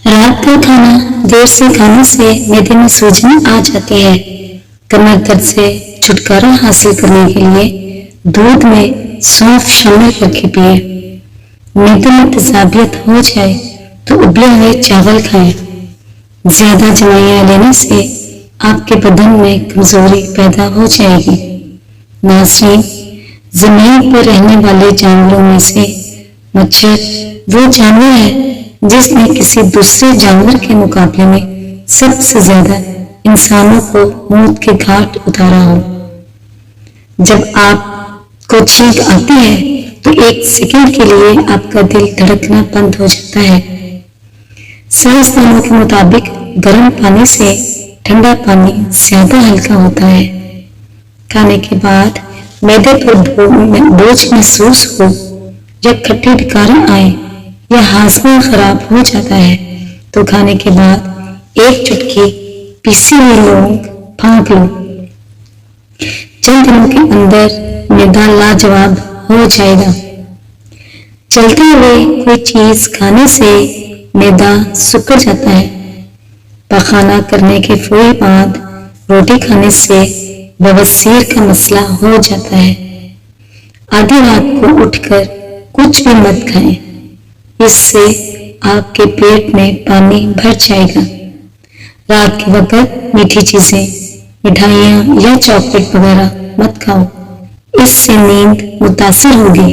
رات کا کھانا دیر سے کھانے سے معدے میں سوجن آ جاتی ہے۔ کمر درد سے چھٹکارا حاصل کرنے کے لیے دودھ میں سونف شامل کر کے پیے۔ معدے میں تیزابیت ہو جائے تو ابلے ہوئے چاول کھائیں۔ زیادہ دوائیاں لینے سے آپ کے بدن میں کمزوری پیدا ہو جائے گی۔ ناظرین، زمین پر رہنے والے جانوروں میں سے مچھر وہ جانور ہے جس نے کسی دوسرے جانور کے مقابلے میں سب سے زیادہ انسانوں کو موت کے گھاٹ اتارا ہو۔ جب آپ کو چھینک آتی ہے تو ایک سیکنڈ کے لیے آپ کا دل دھڑکنا بند ہو جاتا ہے۔ سائنسدانوں کے مطابق گرم پانی سے ٹھنڈا پانی زیادہ ہلکا ہوتا ہے۔ کھانے کے بعد معدے پر بوجھ محسوس ہو یا کھٹی ڈکاریں آئے یا ہاضمہ خراب ہو جاتا ہے تو کھانے کے بعد ایک چٹکی پیسی ہوئی لونگ پھونک لو۔ چند دنوں کے اندر معدہ لاجواب ہو جائے گا۔ چلتے ہوئے کوئی چیز کھانے سے معدہ سکڑ جاتا ہے۔ پخانہ کرنے کے فوری بعد روٹی کھانے سے بواسیر کا مسئلہ ہو جاتا ہے۔ آدھی رات کو اٹھ کر کچھ بھی مت کھائیں، اس سے آپ کے پیٹ میں پانی بھر جائے گا۔ رات کے وقت میٹھی چیزیں، مٹھائیاں یا چاکلیٹ وغیرہ مت کھاؤ، اس سے نیند متاثر ہوگی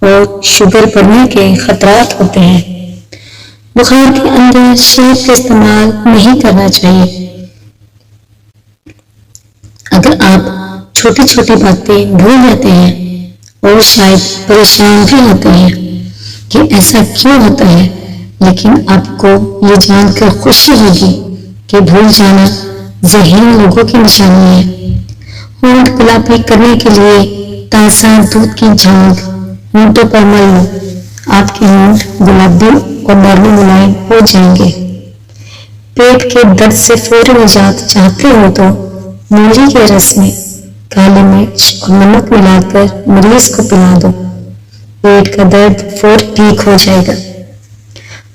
اور شوگر بڑھنے کے خطرات ہوتے ہیں۔ بخار کے اندر شہد کا استعمال نہیں کرنا چاہیے۔ اگر آپ چھوٹی چھوٹی باتیں بھول جاتے ہیں اور شاید پریشان بھی ہوتے ہیں کہ ایسا کیوں ہوتا ہے، لیکن آپ کو یہ جان کر خوشی ہوگی کہ بھول جانا ذہین لوگوں کی نشانی ہے۔ ہونٹ گلابی کرنے کے لیے تازہ دودھ کی جھاگ ہونٹوں پر مل لو، آپ کے ہونٹ گلابی اور نرم ملائم ہو جائیں گے۔ پیٹ کے درد سے فوری نجات چاہتے ہو تو مولی کے رس میں کالی مرچ اور نمک ملا کر مریض کو پلا دو، پیٹ کا درد فوری ٹھیک ہو جائے گا۔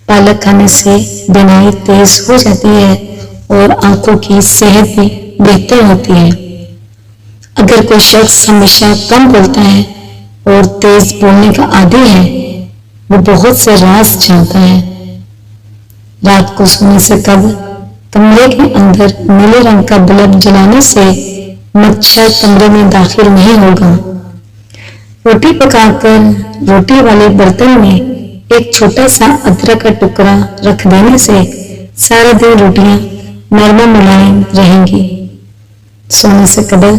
پالک کھانے سے بینائی تیز ہو جاتی ہے اور آنکھوں کی صحت بھی بہتر ہوتی ہے۔ اگر کوئی شخص ہمیشہ کم بولتا ہے اور تیز بولنے کا عادی ہے، وہ بہت سے راز جانتا ہے۔ رات کو سونے سے قبل کمرے کے اندر نیلے رنگ کا بلب جلانے سے مچھر کمرے میں داخل نہیں ہوگا۔ روٹی پکا کر روٹی والے برتن میں ایک چھوٹا سا ادرک کا ٹکڑا رکھ دینے سے سارے دن روٹیاں نرم ملائم رہیں گی۔ سونے سے قبل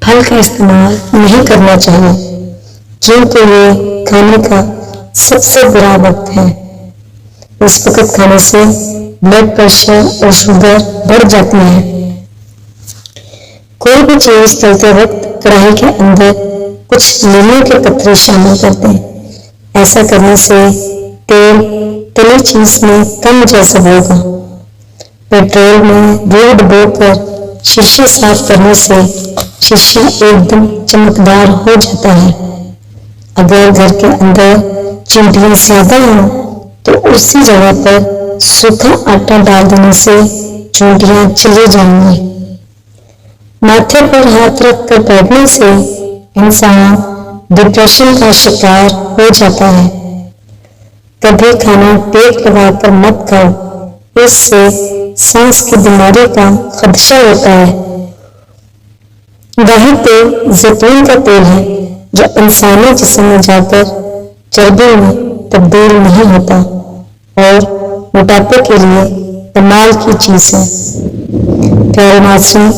پھل کا استعمال نہیں کرنا چاہیے کیونکہ یہ کھانے کا سب سے برا وقت ہے۔ اس وقت کھانے سے بلڈ پریشر اور شوگر بڑھ جاتی ہے۔ کوئی بھی چیز تلتے وقت کڑاہی کے اندر کچھ لیموں کے قطرے شامل کر دیں۔ ایسا کرنے سے تیل تلی چیز میں کم جذب ہوگا۔ پیٹرول میں روئی ڈبو کر شیشے صاف کرنے سے شیشہ ایک دم چمکدار ہو جاتا ہے۔ اگر گھر کے اندر چینٹیاں زیادہ ہوں تو اسی جگہ پر سوکھا آٹا ڈال دینے سے چونٹیاں چلی جائیں گی۔ ماتھے پر ہاتھ رکھ کر بیٹھنے سے انسان ڈپریشن کا شکار ہو جاتا ہے۔ کبھی کھانا ٹیک لگا کر مت کھاؤ، اس سے سانس کی بیماری کا خدشہ ہوتا ہے۔ دہی تیل زیتون کا تیل ہے جو انسانی جسم میں جا کر چربی میں تبدیل نہیں ہوتا اور موٹاپے کے لیے کمال کی چیز ہے۔ پیارے ناظرین،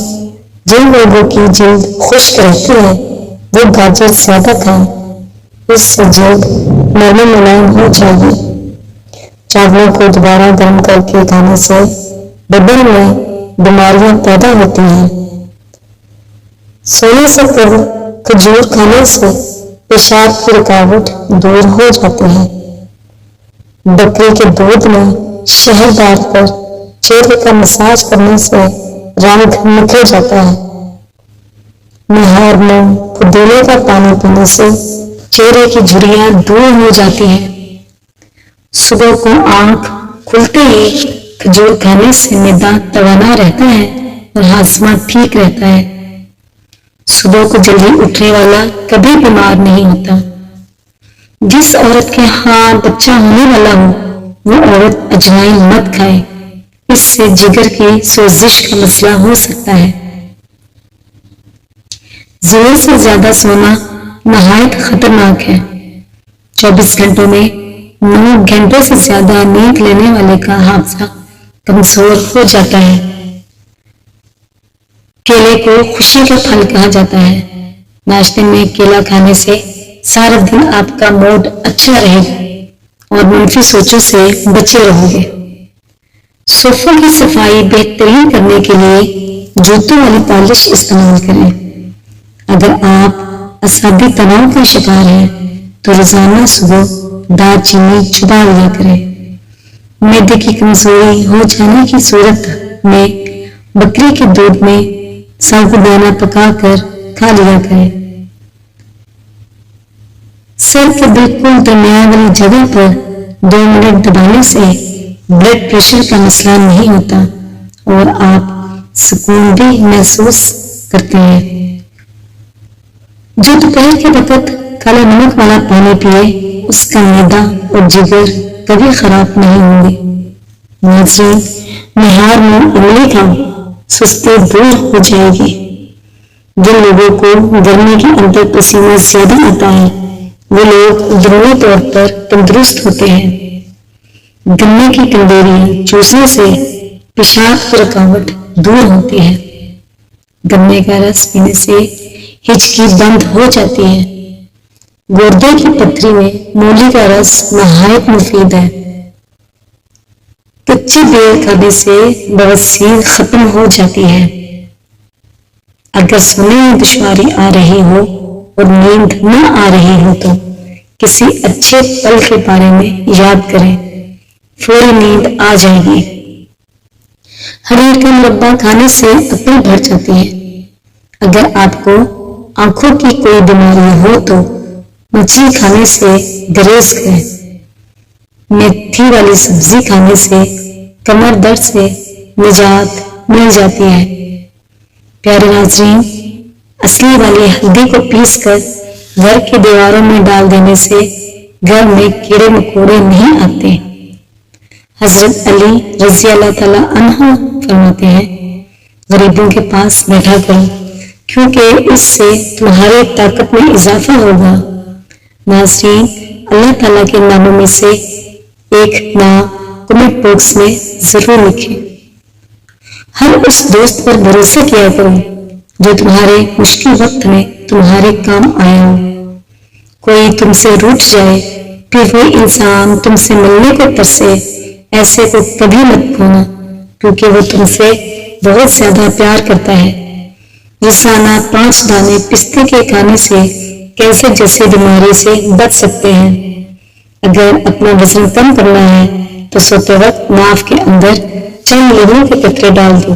جن لوگوں کی جلد خشک رہتی ہے وہ گاجر زیادہ کھائیں، اس سے جلد نرم ملائم ہو جائے گی۔ چاولوں کو دوبارہ گرم کر کے کھانے سے بدن میں بیماریاں پیدا ہوتی ہیں۔ سونے سے قبل کھجور کھانے سے پیشاب کی رکاوٹ دور ہو جاتی ہے۔ بکری کے دودھ میں شہد ڈال کر چہرے کا مساج کرنے سے رنگ نکھر جاتا ہے۔ نہار میں پودینے کا پانی پینے سے چہرے کی جھریاں دور ہو جاتی ہیں۔ صبح کو آنکھ کھلتے ہی کھجور کھانے سے معدہ توانا رہتا ہے اور ہاضمہ ٹھیک رہتا ہے۔ صبح کو جلدی اٹھنے والا کبھی بیمار نہیں ہوتا۔ جس عورت کے ہاں بچہ ہونے والا ہو وہ عورت اجوائن مت کھائے، اس سے جگر کی سوزش کا مسئلہ ہو سکتا ہے۔ ضرورت سے زیادہ سونا نہایت خطرناک ہے۔ 24 گھنٹوں میں 9 گھنٹے سے زیادہ نیند لینے والے کا حافظہ کمزور ہو جاتا ہے۔ کیلے کو خوشی کا پھل کہا جاتا ہے۔ ناشتے میں کیلا کھانے سے سارا دن آپ کا موڈ اچھا رہے گا اور منفی سوچوں سے بچے رہو گے۔ صوفوں کی صفائی بہترین کرنے کے لیے جوتوں والی پالش استعمال کریں۔ اگر آپ اعصابی تناؤ کا شکار ہیں تو روزانہ صبح دال چینی چبا لیا کریں۔ معدے کی کمزوری ہو جانے کی صورت میں بکری کے دودھ میں سابودانہ پکا کر کھا لیا کریں۔ سر کے بالکل درمیان والی جگہ پر 2 منٹ دبانے سے بلڈ پریشر کا مسئلہ نہیں ہوتا اور آپ سکون بھی محسوس کرتے ہیں۔ جو دوپہر کے وقت کالا نمک والا پانی پیے اس کا معدہ اور جگر کبھی خراب نہیں ہوں گے۔ ناظرین، نہار میں املی کھاؤ، سستی دور ہو جائے گی۔ جن لوگوں کو گرمی کے اندر پسینہ زیادہ آتا ہے وہ لوگ ضروری طور پر تندرست ہوتے ہیں۔ گنے کی کنڈیریاں چوسنے سے پیشاب کی رکاوٹ دور ہوتی ہے۔ گنے کا رس پینے سے ہچکی بند ہو جاتی ہے۔ گردے کی پتھری میں مولی کا رس نہایت مفید ہے۔ کچی بیل کھانے سے بواسیر ختم ہو جاتی ہے۔ اگر سونے میں دشواری آ رہی ہو اور نیند نہ آ رہی ہو تو کسی اچھے پل کے بارے میں یاد کریں، فوری نیند آ جائے گی۔ ہریر کا مربع کھانے سے عقل بڑھ جاتی ہے۔ اگر آپ کو آنکھوں کی کوئی بیماری ہو تو مچھلی کھانے سے گریز کریں۔ میتھی والی سبزی کھانے سے کمر درد سے نجات مل جاتی ہے۔ پیارے ناظرین، اصلی والی ہلدی کو پیس کر گھر کی دیواروں میں ڈال دینے سے گھر میں کیڑے مکوڑے نہیں آتے۔ حضرت علی رضی اللہ تعالی عنہ فرماتے ہیں، غریبوں کے پاس بیٹھا کرو کیونکہ اس سے تمہاری طاقت میں اضافہ ہوگا۔ ناظرین، اللہ تعالیٰ کے ناموں میں سے ایک نام کمنٹ باکس میں ضرور لکھیں۔ ہر اس دوست پر بھروسہ کیا کرو جو تمہارے مشکل وقت میں تمہارے کام آیا ہو۔ کوئی تم سے روٹھ جائے پھر وہ انسان تم سے ملنے کو ترسے، ایسے کو کبھی مت کھونا کیونکہ وہ تم سے بہت زیادہ پیار کرتا ہے۔ روزانہ 5 دانے پستے کے کھانے سے کینسر جیسی بیماری سے بچ سکتے ہیں۔ اگر اپنا وزن کم کرنا ہے تو سوتے وقت ناف کے اندر چند لیموں کے قطرے ڈال دو،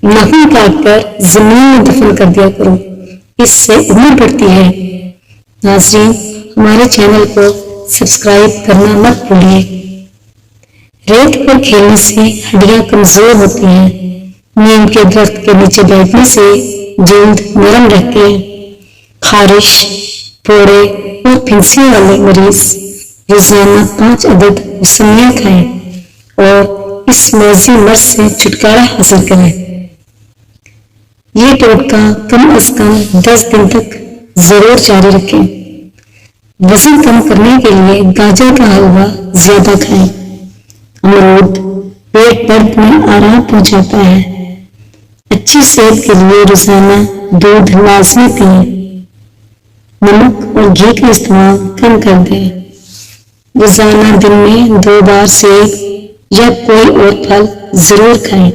ناخن کاٹ کر زمین میں دفن کر دیا کرو، اس سے عمر بڑھتی ہے۔ ناظرین، ہمارے چینل کو سبسکرائب کرنا مت بھولیے۔ ریت پر کھیلنے سے ہڈیاں کمزور ہوتی ہیں۔ نیم کے درخت کے نیچے بیٹھنے سے جلد نرم رہتی ہے۔ خارش، پھوڑے اور پھنسی والے مریض روزانہ 5 عدد موسمیاں کھائیں اور اس موذی مرض سے چھٹکارا حاصل کریں۔ یہ ٹوٹکا کم از کم 10 دن تک ضرور جاری رکھیں۔ وزن کم کرنے کے لیے گاجر کا حلوہ زیادہ کھائیں۔ امرود پیٹ درد میں آرام پہنچاتا ہے۔ اچھی صحت کے لیے روزانہ دودھ لازمی پئیں۔ نمک اور گھی کا استعمال کم کر دیں۔ روزانہ دن میں 2 بار سیب یا کوئی اور پھل ضرور کھائیں۔